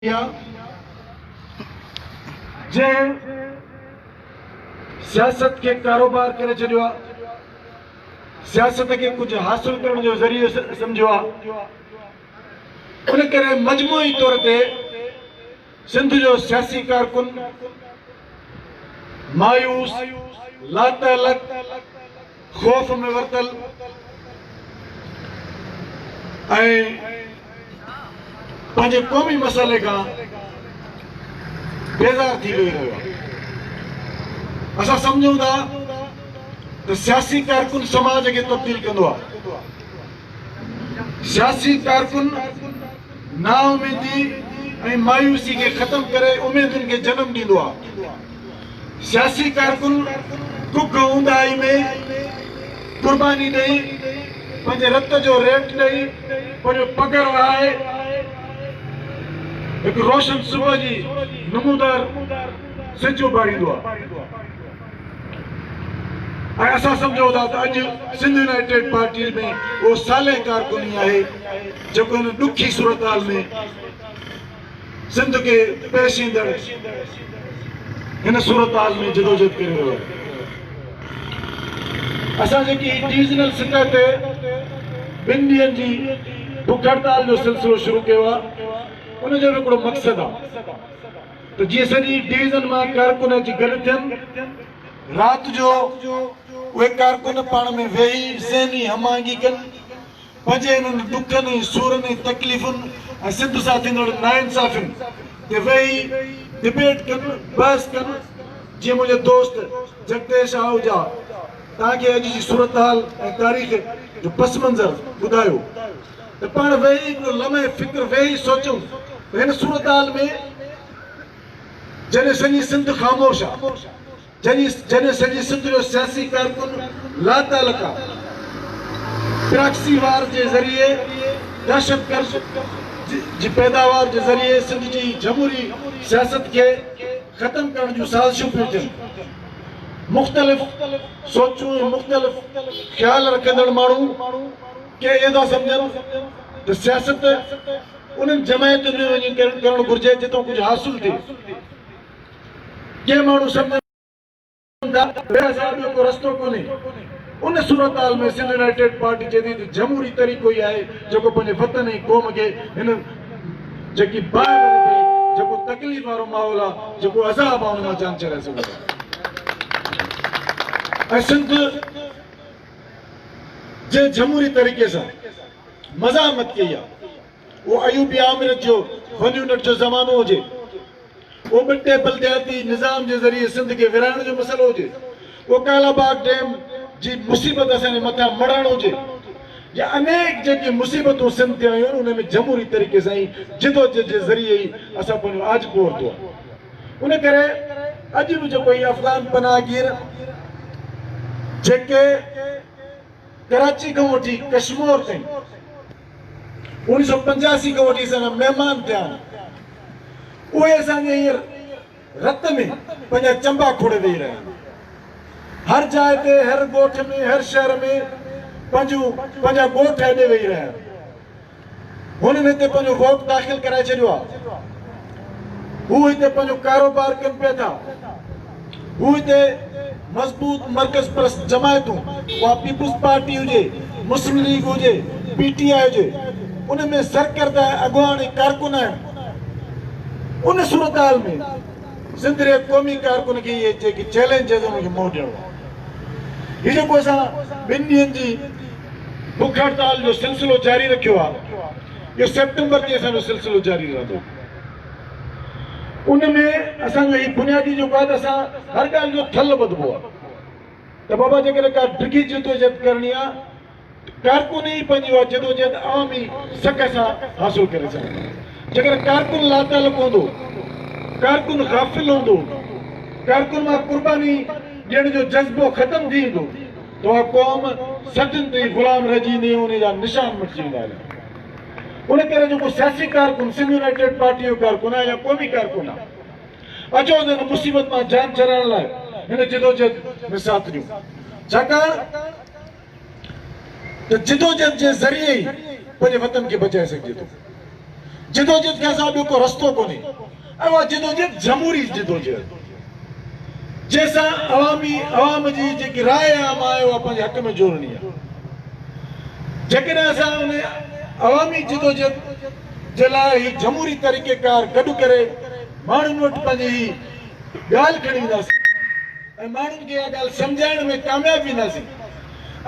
जे सियासत के कारोबार करे छॾियो आहे, सियासत के कुछ हासिल करण जो ज़रियो समझो आहे। उन करे मजमूई तौर ते सिंध जो सियासी कारकुन मायूस, लातलक, खौफ में वरतल ऐं पंहिंजे क़ौमी मसइले खां बेज़ार थी वेई रहियो आहे। असां सम्झूं था त सियासी कारकुन समाज खे तब्दील कंदो आहे। सियासी कारकुन नाउमीदी ऐं मायूसी खे ख़त्म करे उमेदुनि खे जनम ॾींदो आहे। सियासी कारकुन दुख ऊंदाई में कुर्बानी ॾेई, पंहिंजे रत जो रेट ॾेई, पंहिंजो पघर वहाए एक रोशन सुबह जी नमूदार सिज उभारींदो आहे। ऐं असां सम्झूं था त अॼु सिंध यूनाइटेड पार्टी में उहो साले कारकुनी आहे जेको हिन ॾुखी सूरतहाल में सिंध खे पेश ईंदड़ हिन सूरतहाल में जदोजहद करे रहियो आहे। असां जेकी डिविज़नल सतह ते 2 ॾींहंनि जी बुख हड़ताल जो सिलसिलो शुरू कयो आहे, उनजो बि हिकिड़ो मक़सदु आहे त जीअं सॼी डिवीज़न मां कारकुन अची गॾु थियनि, राति जो उहे कारकुन पाण में वेही ज़हनी हमाहंगी कनि, पंहिंजे हिननि ॾुखनि सूरनि तकलीफ़ुनि ऐं सिंध सां थींदड़ नाइंसाफ़ियुनि ते वेही डिबेट कनि, बहस कनि। जीअं मुंहिंजे दोस्त जगदेश आहूजा तव्हांखे अॼु जी सूरतहाल ऐं तारीख़ जो पस मंज़र ॿुधायो त पाण वेही हिकिड़ो लम्हे फ़िक्र वेही सोचूं त हिन सूरतहाल में जॾहिं सॼी सिंध ख़ामोश आहे, जॾहिं सॼी सिंध जो सियासी कारकुन लातालक आहे, प्रॉक्सी वार जे ज़रिए दहशतगर्द जी पैदावार जे ज़रिए सिंध जी जमहूरी सियासत खे ख़त्म करण जूं साज़िशूं पियूं थियनि। मुख़्तलिफ़ सोचूं ऐं मुख़्तलिफ़ ख़्याल रखंदड़ माण्हू के इहो था सम्झनि त सियासत उन्हनि जमायतुनि में वञी करणु घुरिजे जितां कुझु हासिल थिए। के माण्हू सम्झनि था को रस्तो कोन्हे। उन सूरतहाल में सिंध यूनाइटेड पार्टी चए थी त जमहूरी तरीक़ो ई आहे जेको पंहिंजे वतन ऐं क़ौम खे हिन जेकी बाहि भरी पई, जेको तकलीफ़ वारो माहौल आहे, जेको अज़ाब आहे, उन मां जान छॾाए सघूं था। ऐं सिंध जे जमहूरी तरीक़े सां मज़ामत कई आहे। वो अयूबी आमिर जो वन्यूनट जो ज़मानो हुजे, वो ॿिटे बल्दियाती निज़ाम जे ज़रिए सिंध खे विराइण जो मसइलो हुजे, वो कालाबाग डैम जी मुसीबत असांजे मथां मढ़ण हुजे, या अनेक जेकी मुसीबतूं सिंध ते आयूं आहिनि उन में जमहूरी तरीक़े सां ई जिदोजहद जे ज़रिए ई असां पंहिंजो आजको वरितो आहे। उन करे अॼु बि जेको ई अफ़गान पनाहगीर जेके कराची खां वठी कश्मीर ताईं 1985 खां वठी असांजा महिमान थिया आहिनि, उहे असांजे हींअर रत में पंहिंजा चंबा खोड़े वेही रहिया आहिनि। हर जाइ ते, हर ॻोठ में, हर शहर में पंहिंजा ॻोठ हेॾे वेही रहिया आहिनि। हुननि हिते पंहिंजो वोट दाख़िल कराए छॾियो आहे। हू हिते पंहिंजो कारोबार कनि पिया था। हू हिते मज़बूत मर्कज़ परस्त जमायतूं, उहा पीपुल्स पार्टी हुजे, मुस्लिम लीग हुजे, PTI हुजे, उन में सरकर्दा अॻुवान ऐं कारकुन आहिनि। उन सूरतहाल में सिंध जे क़ौमी कारकुन खे इहे जेकी चैलेंजिस उनखे मुंहुं ॾियणो आहे। हीउ जेको असां 2 ॾींहंनि जी बुख हड़ताल जो सिलसिलो जारी रखियो आहे, इहो सेप्टेंबर ते असांजो सिलसिलो जारी रहंदो। उन में असांजो ही बुनियादी जेको आहे त असां हर ॻाल्हि जो थल ॿधबो आहे त बाबा जेकॾहिं का डिघी जदोजहद करणी आहे, कारकुन ई पंहिंजी उहा जदोजहद आवामी सक सां हासिल करे सघंदा। जेकॾहिं कारकुन लातालक हूंदो, कारकुन गाफ़िल हूंदो, कारकुन मां कुर्बानी ॾियण जो जज़्बो ख़तम थी वेंदो त उहा क़ौम सदियुनि ताईं ग़ुलाम रहिजी वेंदी, उन जा निशान मिटिजी वेंदा। उन करे जेको सियासी कारकुन सिंध यूनाइटेड पार्टी जो कारकुन आहे या क़ौमी कारकुन आहे, अचो त हिन मुसीबत मां जान छॾाइण लाइ हिन जदोजहद में साथ ॾियूं। छाकाणि त जदोजहद जे ज़रिए ई पंहिंजे वतन खे बचाए सघिजे थो। जिदोजहद खां सवाइ ॿियो को रस्तो कोन्हे ऐं उहा जिदोजहद जमहूरी जिदोजहद जंहिंसां अवाम जी जेकी राय आम आहे उहा पंहिंजे हक़ में जोड़नी आहे। जेकॾहिं असां उन अवामी जिदोजहद जे लाइ ही जमहूरी तरीक़ेकार गॾु करे माण्हुनि वटि पंहिंजी ही ॻाल्हि खणी वेंदासीं ऐं माण्हुनि खे इहा ॻाल्हि सम्झाइण में कामयाबु वेंदासीं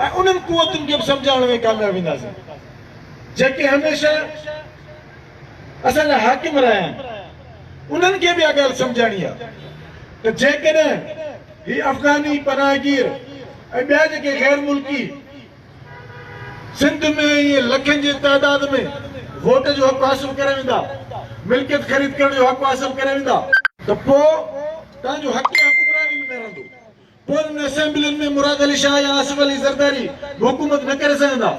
ऐं उन्हनि कुवतुनि खे बि सम्झाइण में कामयाबु वेंदासीं जेके हमेशह असांजा हाकिम रहिया आहिनि उन्हनि खे बि इहा ॻाल्हि सम्झाइणी आहे त जेकॾहिं ही अफ़गानी पनाहगीर ऐं ॿिया जेके ग़ैर मुल्की सिंध में इहे लखनि जी तादाद में वोट जो हक़ हासिल करे वेंदा, मिल्कियत ख़रीद करण जो हक़ हासिल करे वेंदा, त पोइ तव्हांजो हक़ हुकुमरानी में रहंदो। पोइ हुन असेंबलियुनि में मुराद अली शाह या आसिफ अली ज़रदारी हुकूमत न करे सघंदा।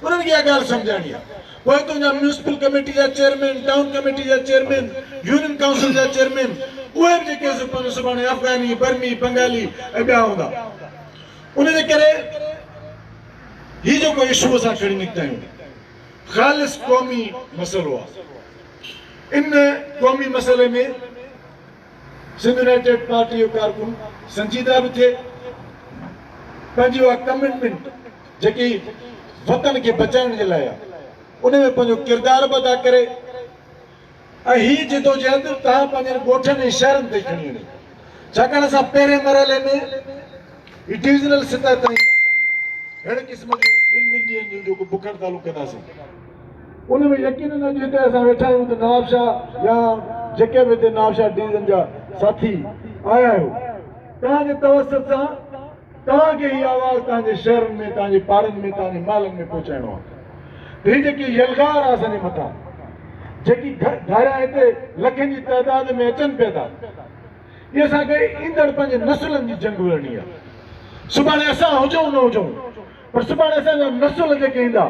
उन्हनि खे इहा ॻाल्हि सम्झाइणी आहे। पोइ तुंहिंजा म्यूनिसिपल कमेटी जा चेयरमैन, टाउन कमेटी जा चेयरमैन, यूनियन काउंसिल जा चेयरमैन, उहे बि जेके सुभाणे अफ़गानी, बर्मी, बंगाली ऐं ॿिया हूंदा। उनजे करे ही जेको इशू असां खणी निकिता आहियूं ख़ालिस क़ौमी मसइलो आहे। इन क़ौमी मसइले में सिंध यूनाइटेड पार्टी जो कारकुन संजीदा बि थिए, पंहिंजी उहा कमिटमेंट जेकी वतन खे बचाइण जे लाइ आहे उन में पंहिंजो किरदारु बि अदा करे ऐं हीअ जिदोजहद तव्हां पंहिंजे ॻोठनि ऐं शहरनि ते खणी वञे। छाकाणि असां पहिरें मरहले में डिविज़नल सतह ताईं अहिड़े क़िस्म जूं ॿिनि ॾींहंनि जूं जेको बुख हड़तालूं कंदासीं उन में यकीनन अॼु हिते असां वेठा आहियूं त नवाबशाह या जेके बि हिते नवाबशाह डिवीज़न जा साथी आया आहियो, तव्हांजे तवसत सां तव्हांखे हीअ आवाज़ तव्हांजे शहरनि में, तव्हांजे पाड़नि में, तव्हांजे मालनि में पहुचाइणो आहे। हीअ जेकी यलगार आहे असांजे मथां, जेकी धारियां हिते लखनि जी तइदाद में अचनि पिया था, इहे असांखे ईंदड़ पंहिंजे नसुलनि जी जंग विढ़णी आहे। सुभाणे असां हुजूं न हुजूं, पर सुभाणे असांजा नसुल जेके ईंदा,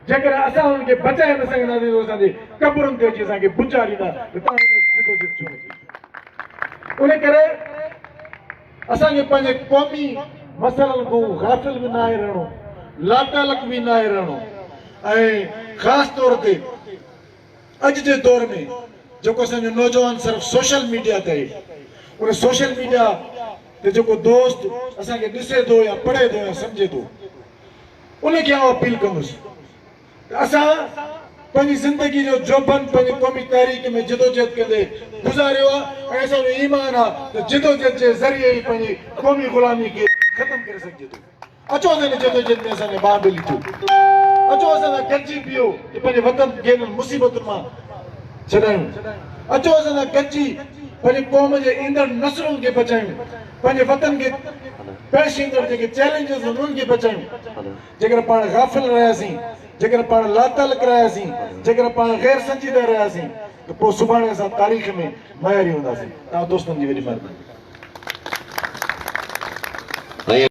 जेकर असां हुननि खे बचाए न सघंदासीं त असांजे कब्रुनि ते अची असांखे पुचारींदा त तव्हां जिदोजहद छो न कई। उन करे असांखे पंहिंजे क़ौमी मसइलनि खां गाफ़िल बि न आहे रहणो, लातालक बि न आहे रहणो ऐं ख़ासि तौर ते अॼु जे दौर में जेको असांजो नौजवान सिर्फ़ु सोशल मीडिया ते उन सोशल मीडिया ते जेको दोस्त असांखे ॾिसे थो या पढ़े थो या सम्झे थो उनखे आउं अपील कंदुसि त असां पंहिंजी ज़िंदगी जो जोबन पंहिंजी क़ौमी तारीख़ में जिदोजहद कंदे गुज़ारियो आहे ऐं असांजो ईमान आहे त जिदोजहद जे ज़रिए ई पंहिंजी क़ौमी ग़ुलामी खे ख़तमु करे सघिजे थो। अचो असांजे जिदोजहद में असांजे भाउ भेली थियो, अचो असां सां गॾिजी पियो कि पंहिंजे वतन खे हिननि मुसीबतुनि मां छॾायूं, अचो असां सां गॾिजी पंहिंजे क़ौम जे ईंदड़ नसलुनि खे बचायूं, पंहिंजे वतन खे पेश ईंदड़ जेके चैलेंजिस आहिनि उन्हनि खे बचायूं। जेकर पाण गाफ़िल रहियासीं, जेकर पाण लातालक रहियासीं, जेकर पाण गैर संजीदा रहियासीं त पोइ सुभाणे असां तारीख़ में मयारी हूंदासीं। तव्हां दोस्तनि जी वॾी महिरबानी।